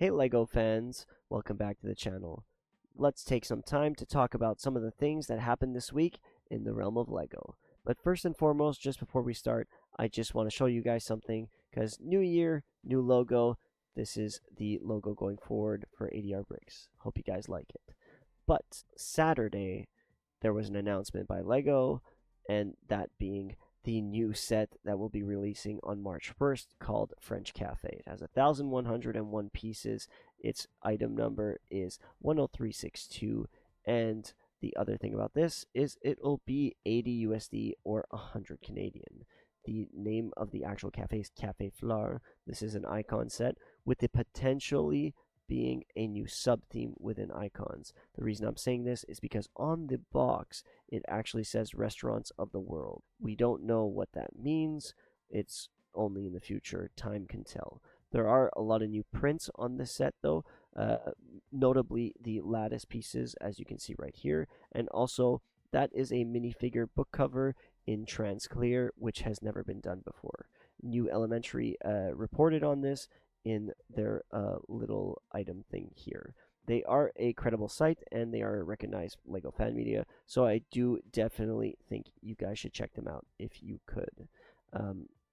Hey LEGO fans, welcome back to the channel. Let's take some time to talk about some of the things that happened this week in the realm of LEGO. But first and foremost, just before we start, I just want to show you guys something because new year, new logo. This is the logo going forward for ADR Bricks. Hope you guys like it. But Saturday, there was an announcement by LEGO, and that being the new set that will be releasing on March 1st called French Café. It has 1,101 pieces. Its item number is 10362. And the other thing about this is it'll be 80 USD or 100 Canadian. The name of the actual cafe is Café Fleur. This is an icon set with the potentially being a new sub-theme within icons. The reason I'm saying this is because on the box, it actually says Restaurants of the World. We don't know what that means. It's only in the future. Time can tell. There are a lot of new prints on this set, though, notably the lattice pieces, as you can see right here. And also, that is a minifigure book cover in trans clear, which has never been done before. New Elementary reported on this in their little item thing here. They are a credible site and they are recognized LEGO fan media, so I do definitely think you guys should check them out if you could.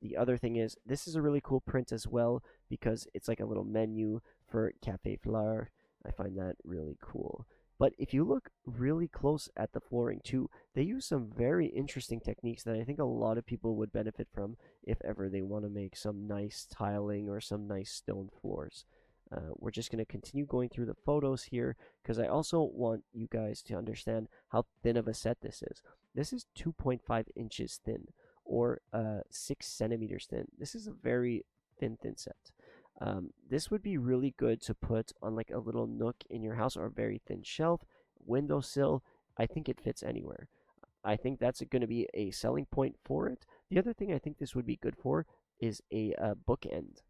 The other thing is, this is a really cool print as well because it's like a little menu for Café Fleur. I find that really cool. But if you look really close at the flooring too, they use some very interesting techniques that I think a lot of people would benefit from if ever they want to make some nice tiling or some nice stone floors. We're just going to continue going through the photos here because I also want you guys to understand how thin of a set this is. This is 2.5 inches thin or 6 centimeters thin. This is a very thin set. This would be really good to put on like a little nook in your house or a very thin shelf, windowsill. I think it fits anywhere. I think that's going to be a selling point for it. The other thing I think this would be good for is a bookend.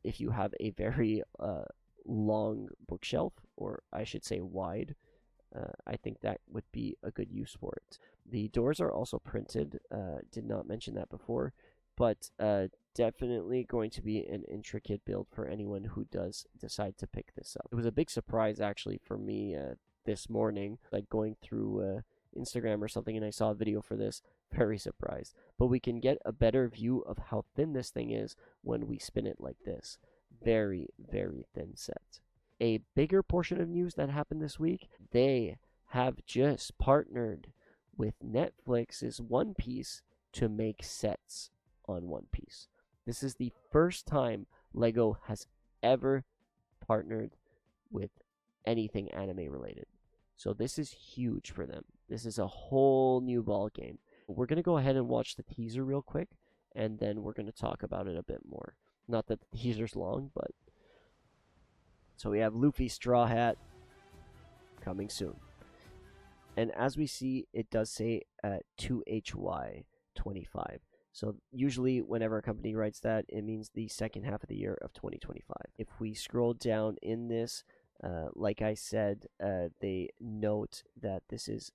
If you have a very long bookshelf, or I should say wide, I think that would be a good use for it. The doors are also printed. Did not mention that before, but definitely going to be an intricate build for anyone who does decide to pick this up. It was a big surprise actually for me this morning, like going through Instagram or something, and I saw a video for this. Very surprised. But we can get a better view of how thin this thing is when we spin it like this. Very, very thin set. A bigger portion of news that happened this week, they have just partnered with Netflix's One Piece to make sets on One Piece. This is the first time LEGO has ever partnered with anything anime related. So this is huge for them. This is a whole new ball game. We're going to go ahead and watch the teaser real quick, and then we're going to talk about it a bit more. Not that the teaser's long, but... So we have Luffy Straw Hat coming soon. And as we see, it does say 2HY25. So usually whenever a company writes that, it means the second half of the year of 2025. If we scroll down in this, like I said, they note that this is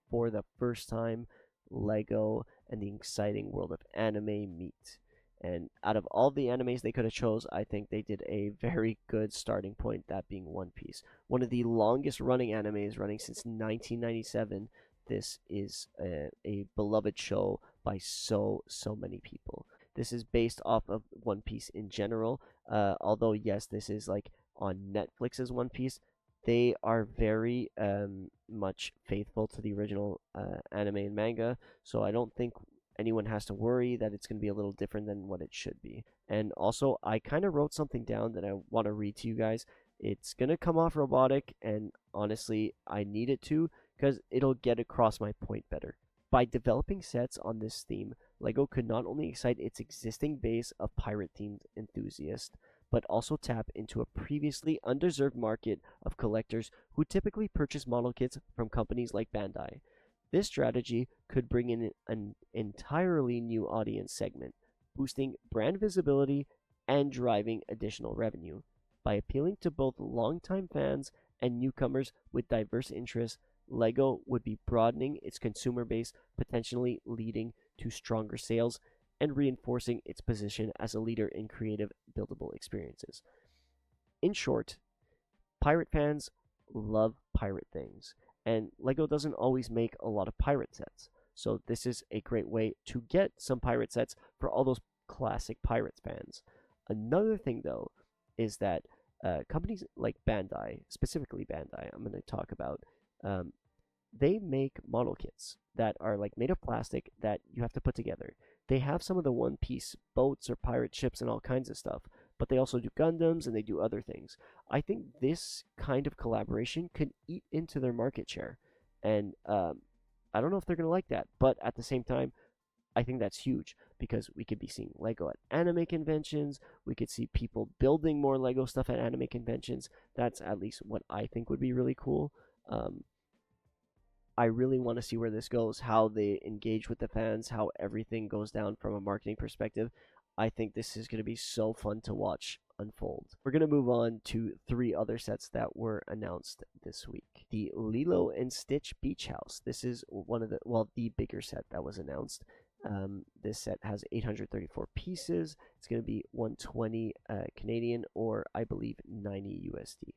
for the first time LEGO and the exciting world of anime meet. And out of all the animes they could have chose, I think they did a very good starting point, that being One Piece. One of the longest running animes, running since 1997. This is a beloved show by so many people. This is based off of One Piece in general. Although, yes, this is like on Netflix's One Piece. They are very much faithful to the original anime and manga, so I don't think anyone has to worry that it's going to be a little different than what it should be. And also, I kind of wrote something down that I want to read to you guys. It's going to come off robotic, and honestly, I need it to because it'll get across my point better. By developing sets on this theme, LEGO could not only excite its existing base of pirate-themed enthusiasts, but also tap into a previously undeserved market of collectors who typically purchase model kits from companies like Bandai. This strategy could bring in an entirely new audience segment, boosting brand visibility and driving additional revenue. By appealing to both longtime fans and newcomers with diverse interests, LEGO would be broadening its consumer base, potentially leading to stronger sales and reinforcing its position as a leader in creative, buildable experiences. In short, pirate fans love pirate things, and Lego doesn't always make a lot of pirate sets. So this is a great way to get some pirate sets for all those classic Pirates fans. Another thing, though, is that companies like Bandai, specifically Bandai, I'm going to talk about, um, they make model kits that are like made of plastic that you have to put together. They have some of the one piece boats or pirate ships and all kinds of stuff, but they also do Gundams and they do other things. I think this kind of collaboration could eat into their market share. And I don't know if they're going to like that, but at the same time, I think that's huge because we could be seeing Lego at anime conventions. We could see people building more Lego stuff at anime conventions. That's at least what I think would be really cool. Um, I really want to see where this goes, how they engage with the fans, how everything goes down from a marketing perspective. I think this is going to be so fun to watch unfold. We're going to move on to three other sets that were announced this week. The Lilo and Stitch Beach House. This is one of the bigger set that was announced. This set has 834 pieces. It's going to be 120 Canadian, or I believe 90 USD.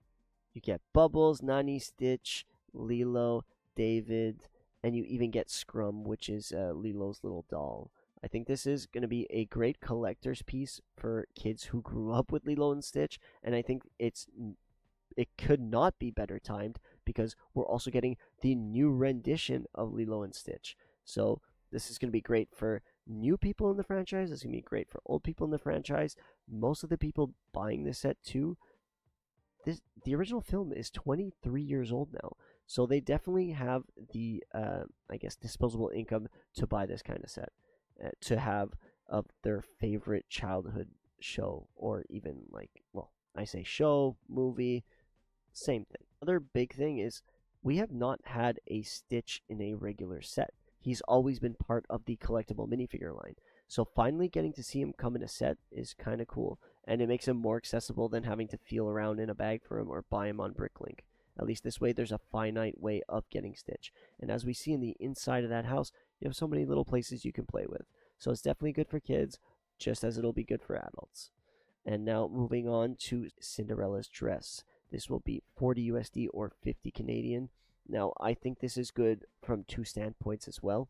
You get Bubbles, Nani, Stitch, Lilo, David, and you even get Scrum, which is Lilo's little doll. I think this is going to be a great collector's piece for kids who grew up with Lilo and Stitch, and I think it could not be better timed because we're also getting the new rendition of Lilo and Stitch. So this is going to be great for new people in the franchise. It's going to be great for old people in the franchise. Most of the people buying this set too, the original film is 23 years old now. So they definitely have the, I guess, disposable income to buy this kind of set, to have of their favorite childhood show, or even like, well, I say show, movie, same thing. Other big thing is we have not had a Stitch in a regular set. He's always been part of the collectible minifigure line. So finally getting to see him come in a set is kind of cool, and it makes him more accessible than having to feel around in a bag for him or buy him on Bricklink. At least this way, there's a finite way of getting Stitch. And as we see in the inside of that house, you have so many little places you can play with. So it's definitely good for kids, just as it'll be good for adults. And now moving on to Cinderella's dress. This will be 40 USD or 50 Canadian. Now, I think this is good from two standpoints as well.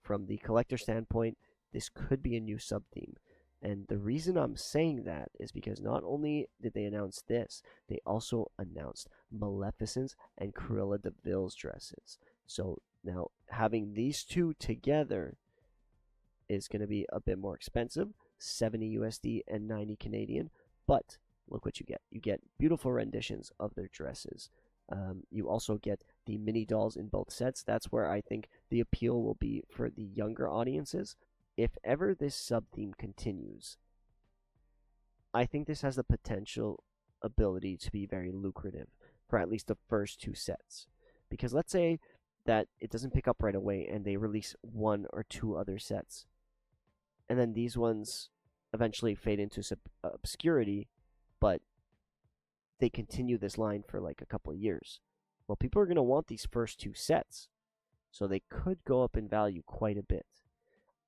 From the collector standpoint, this could be a new sub theme. And the reason I'm saying that is because not only did they announce this, they also announced Maleficent's and Cruella de Vil's dresses. So now having these two together is going to be a bit more expensive, 70 USD and 90 Canadian, but look what you get. You get beautiful renditions of their dresses. You also get the mini dolls in both sets. That's where I think the appeal will be for the younger audiences. If ever this sub theme continues, I think this has the potential ability to be very lucrative for at least the first two sets. Because let's say that it doesn't pick up right away and they release one or two other sets, and then these ones eventually fade into obscurity, but they continue this line for like a couple of years. Well, people are going to want these first two sets, so they could go up in value quite a bit.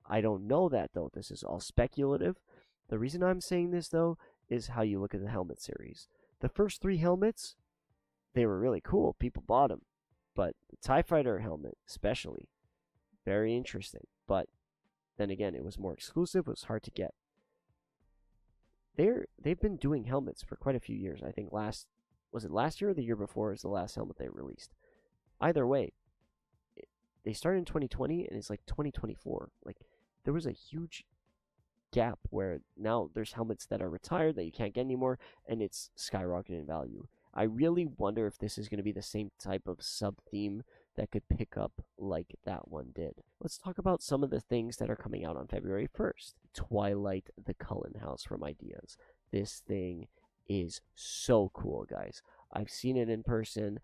I don't know that though. This is all speculative. The reason I'm saying this though is how you look at the helmet series. The first three helmets, they were really cool. People bought them. But the TIE Fighter helmet, especially, very interesting. But then again, it was more exclusive. It was hard to get. They've been doing helmets for quite a few years. I think last year or the year before is the last helmet they released. Either way, they started in 2020 and it's like 2024. Like there was a huge gap where now there's helmets that are retired that you can't get anymore, and it's skyrocketing in value. I really wonder if this is going to be the same type of sub theme that could pick up like that one did. Let's talk about some of the things that are coming out on February 1st. Twilight the Cullen House from Ideas. This thing is so cool, guys. I've seen it in person,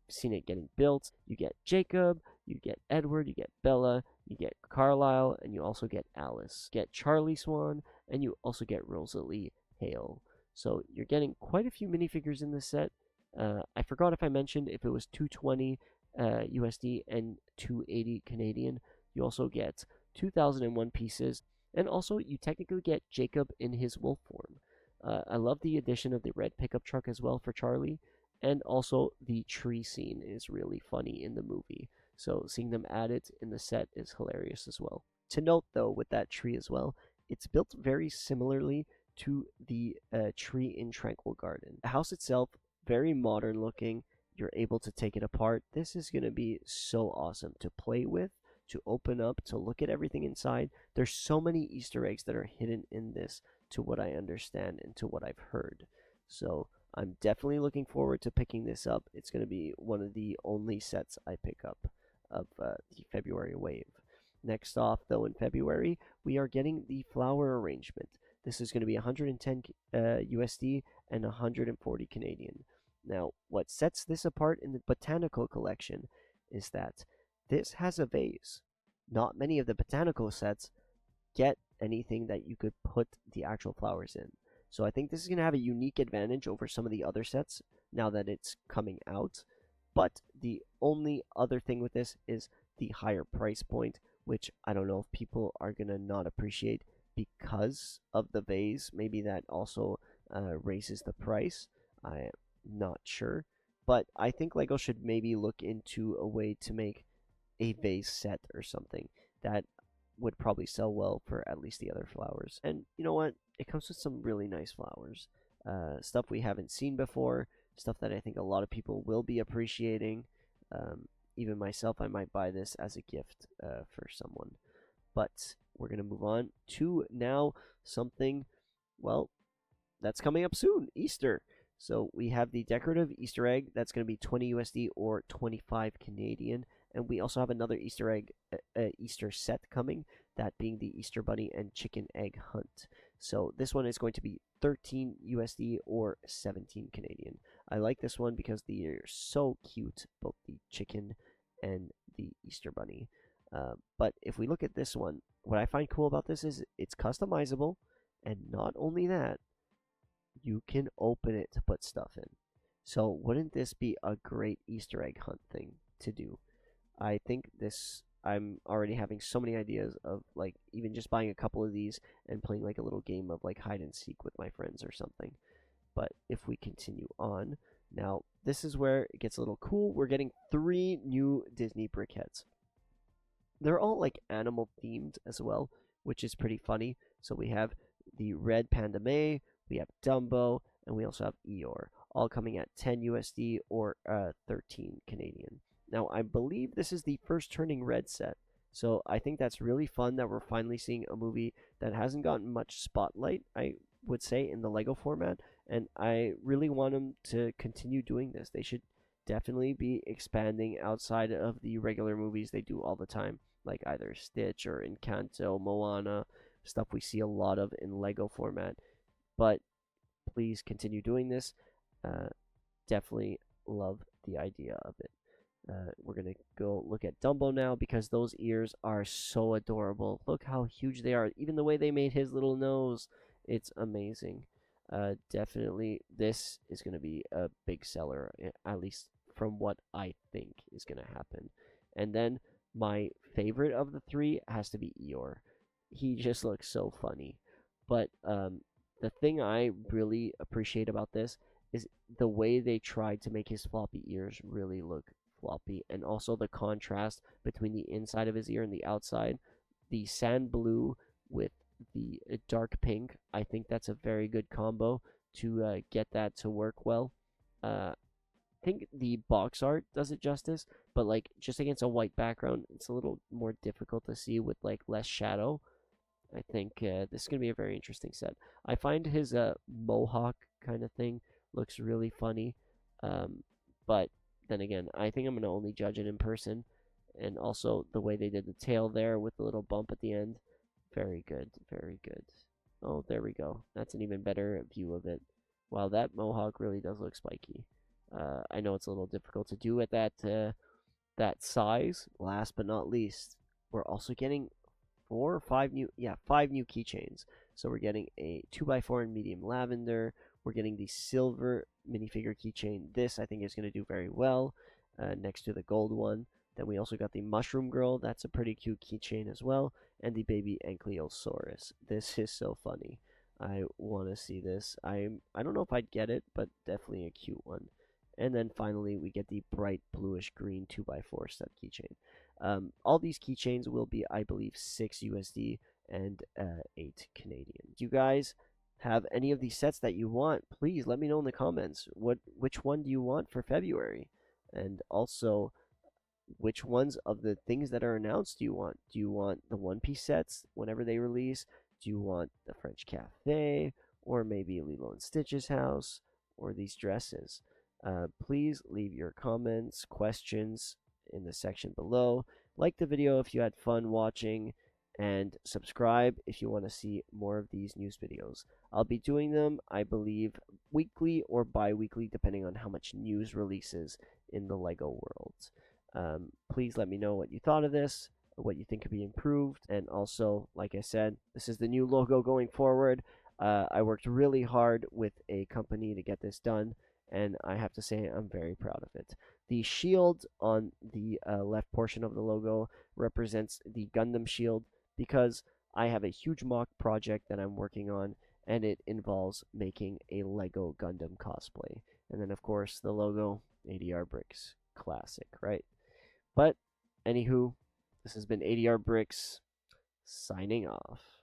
seen it getting built. You get Jacob, you get Edward, you get Bella, you get Carlisle, and you also get Alice. You get Charlie Swan, and you also get Rosalie Hale. So you're getting quite a few minifigures in this set. I forgot if I mentioned if it was 220 USD and 280 Canadian. You also get 2001 pieces, and also you technically get Jacob in his wolf form. I love the addition of the red pickup truck as well for Charlie, and also the tree scene is really funny in the movie. So seeing them add it in the set is hilarious as well. To note though, with that tree as well, it's built very similarly to the tree in Tranquil Garden. The house itself, very modern looking. You're able to take it apart. This is going to be so awesome to play with, to open up, to look at everything inside. There's so many Easter eggs that are hidden in this, to what I understand and to what I've heard. So I'm definitely looking forward to picking this up. It's going to be one of the only sets I pick up of the February wave. Next off, though, in February, we are getting the flower arrangement. This is going to be 110 USD and 140 Canadian. Now, what sets this apart in the botanical collection is that this has a vase. Not many of the botanical sets get anything that you could put the actual flowers in. So I think this is going to have a unique advantage over some of the other sets now that it's coming out. But the only other thing with this is the higher price point, which I don't know if people are going to not appreciate because of the vase. Maybe that also raises the price. I'm not sure. But I think LEGO should maybe look into a way to make a vase set or something that would probably sell well for at least the other flowers. And you know what? It comes with some really nice flowers. Stuff we haven't seen before, stuff that I think a lot of people will be appreciating. Even myself, I might buy this as a gift for someone. But we're going to move on to now something, well, that's coming up soon, Easter. So we have the decorative Easter egg that's going to be 20 USD or 25 Canadian, and we also have another Easter egg Easter set coming, that being the Easter bunny and chicken egg hunt. So this one is going to be 13 USD or 17 Canadian. I like this one because they're so cute, both the chicken and the Easter bunny. But if we look at this one, what I find cool about this is it's customizable, and not only that, you can open it to put stuff in. So wouldn't this be a great Easter egg hunt thing to do? I think this, I'm already having so many ideas of like even just buying a couple of these and playing like a little game of like hide and seek with my friends or something. But if we continue on, now this is where it gets a little cool. We're getting 3 new Disney briquettes. They're all like animal themed as well, which is pretty funny. So we have the red Panda May, we have Dumbo, and we also have Eeyore, all coming at 10 USD or 13 Canadian. Now, I believe this is the first Turning Red set, so I think that's really fun that we're finally seeing a movie that hasn't gotten much spotlight, I would say, in the Lego format, and I really want them to continue doing this. They should definitely be expanding outside of the regular movies they do all the time, like either Stitch or Encanto, Moana, stuff we see a lot of in Lego format. But please continue doing this. Definitely love the idea of it. We're gonna go look at Dumbo now because those ears are so adorable. Look how huge they are. Even the way they made his little nose, it's amazing. Definitely, this is gonna be a big seller, at least from what I think is gonna happen. And then my favorite of the 3 has to be Eeyore. He just looks so funny. But the thing I really appreciate about this is the way they tried to make his floppy ears really look floppy, and also the contrast between the inside of his ear and the outside. The sand blue with the dark pink, I think that's a very good combo to get that to work well. I think the box art does it justice, but like just against a white background, it's a little more difficult to see with like less shadow. I think this is going to be a very interesting set. I find his mohawk kind of thing looks really funny. But then again, I think I'm going to only judge it in person. And also the way they did the tail there with the little bump at the end. Very good, very good. Oh, there we go. That's an even better view of it. Wow, that mohawk really does look spiky. I know it's a little difficult to do at that size. Last but not least, we're also getting 5 new keychains. So we're getting a 2x4 in medium lavender. We're getting the silver minifigure keychain. This I think is going to do very well next to the gold one. Then we also got the mushroom girl. That's a pretty cute keychain as well. And the baby ankylosaurus. This is so funny. I want to see this. I don't know if I'd get it, but definitely a cute one. And then finally, we get the bright bluish green 2x4 step keychain. All these keychains will be, I believe, 6 USD and 8 Canadian. Do you guys have any of these sets that you want? Please let me know in the comments. Which one do you want for February? And also, which ones of the things that are announced do you want? Do you want the One Piece sets whenever they release? Do you want the French Cafe? Or maybe Lilo and Stitch's house? Or these dresses? Please leave your comments, questions in the section below. Like the video if you had fun watching, and subscribe if you want to see more of these news videos. I'll be doing them, I believe, weekly or bi-weekly, depending on how much news releases in the LEGO world. Please let me know what you thought of this, what you think could be improved, and also, like I said, this is the new logo going forward. I worked really hard with a company to get this done, and I have to say I'm very proud of it. The shield on the left portion of the logo represents the Gundam shield because I have a huge mock project that I'm working on, and it involves making a Lego Gundam cosplay. And then, of course, the logo, ADR Bricks. Classic, right? But, anywho, this has been ADR Bricks signing off.